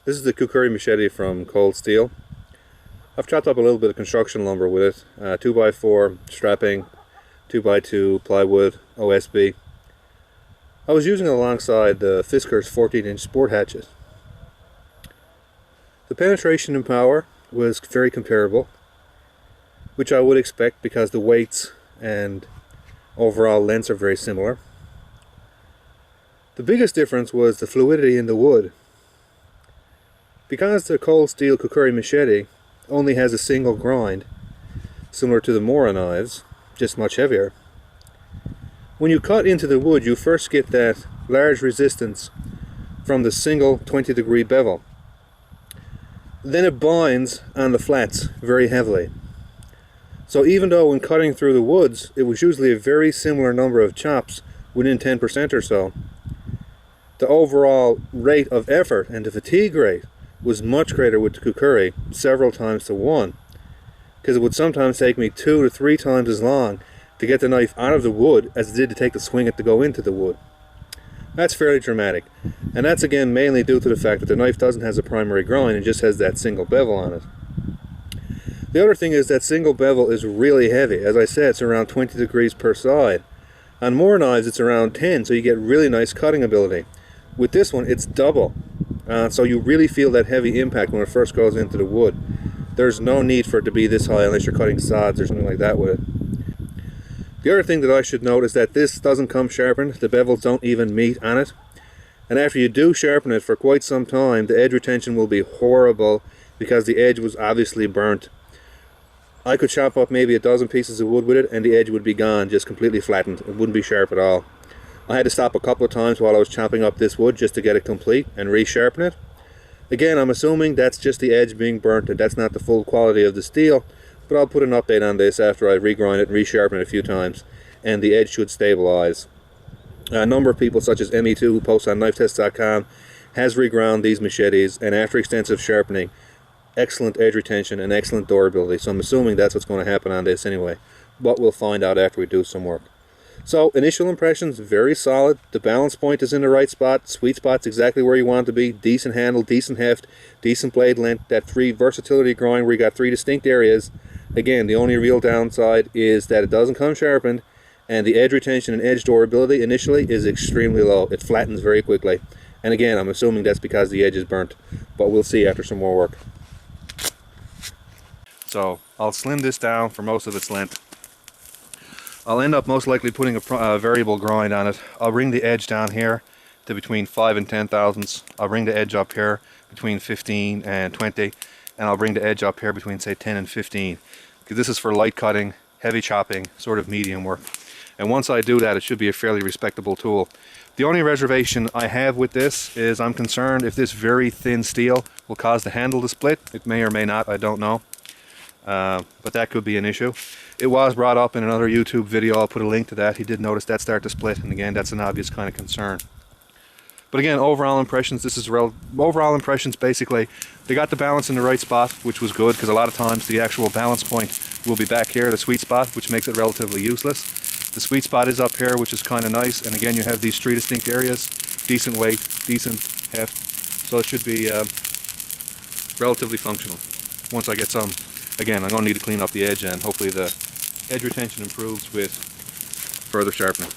This is the Kukri Machete from Cold Steel. I've chopped up a little bit of construction lumber with it. 2x4 strapping, 2x2 plywood, OSB. I was using it alongside the Fisker's 14-inch sport hatchet. The penetration and power was very comparable, which I would expect because the weights and overall lengths are very similar. The biggest difference was the fluidity in the wood. Because the Cold Steel Kukri Machete only has a single grind, similar to the Mora knives, just much heavier, when you cut into the wood you first get that large resistance from the single 20-degree bevel. Then it binds on the flats very heavily. So even though when cutting through the woods it was usually a very similar number of chops within 10% or so, the overall rate of effort and the fatigue rate was much greater with the Kukri, several times to 1, because it would sometimes take me 2 to 3 times as long to get the knife out of the wood as it did to take the swing it to go into the wood. That's fairly dramatic, and that's again mainly due to the fact that the knife doesn't have a primary grind and just has that single bevel on it. The other thing is that single bevel is really heavy. As I said, it's around 20 degrees per side. On more knives it's around 10, so you get really nice cutting ability. With this one it's double. So you really feel that heavy impact when it first goes into the wood. There's no need for it to be this high unless you're cutting sods or something like that with it. The other thing that I should note is that this doesn't come sharpened. The bevels don't even meet on it. And after you do sharpen it for quite some time, the edge retention will be horrible because the edge was obviously burnt. I could chop up maybe a dozen pieces of wood with it and the edge would be gone, just completely flattened. It wouldn't be sharp at all. I had to stop a couple of times while I was chopping up this wood just to get it complete and re-sharpen it. Again, I'm assuming that's just the edge being burnt and that's not the full quality of the steel, but I'll put an update on this after I regrind it and resharpen it a few times, and the edge should stabilize. A number of people such as ME2 who posts on knifetest.com has reground these machetes, and after extensive sharpening, excellent edge retention and excellent durability, so I'm assuming that's what's going to happen on this anyway, but we'll find out after we do some work. So initial impressions, very solid. The balance point is in the right spot. Sweet spot's exactly where you want it to be. Decent handle, decent heft, decent blade length. That free versatility grind where you got 3 distinct areas. Again, the only real downside is that it doesn't come sharpened, and the edge retention and edge durability initially is extremely low. It flattens very quickly. And again, I'm assuming that's because the edge is burnt, but we'll see after some more work. So I'll slim this down for most of its length. I'll end up most likely putting a variable grind on it. I'll bring the edge down here to between 5 and 10 thousandths. I'll bring the edge up here between 15 and 20, and I'll bring the edge up here between say 10 and 15, because this is for light cutting, heavy chopping, sort of medium work. And once I do that, it should be a fairly respectable tool. The only reservation I have with this is I'm concerned if this very thin steel will cause the handle to split. It may or may not, I don't know. But that could be an issue. It was brought up in another YouTube video. I'll put a link to that. He did notice that start to split, and again, that's an obvious kind of concern. But again, overall impressions, overall impressions basically, they got the balance in the right spot, which was good, because a lot of times the actual balance point will be back here, the sweet spot, which makes it relatively useless. The sweet spot is up here, which is kind of nice, and again, you have these 3 distinct areas, decent weight, decent heft, so it should be relatively functional. Once I get some, again, I'm going to need to clean up the edge, and hopefully the edge retention improves with further sharpening.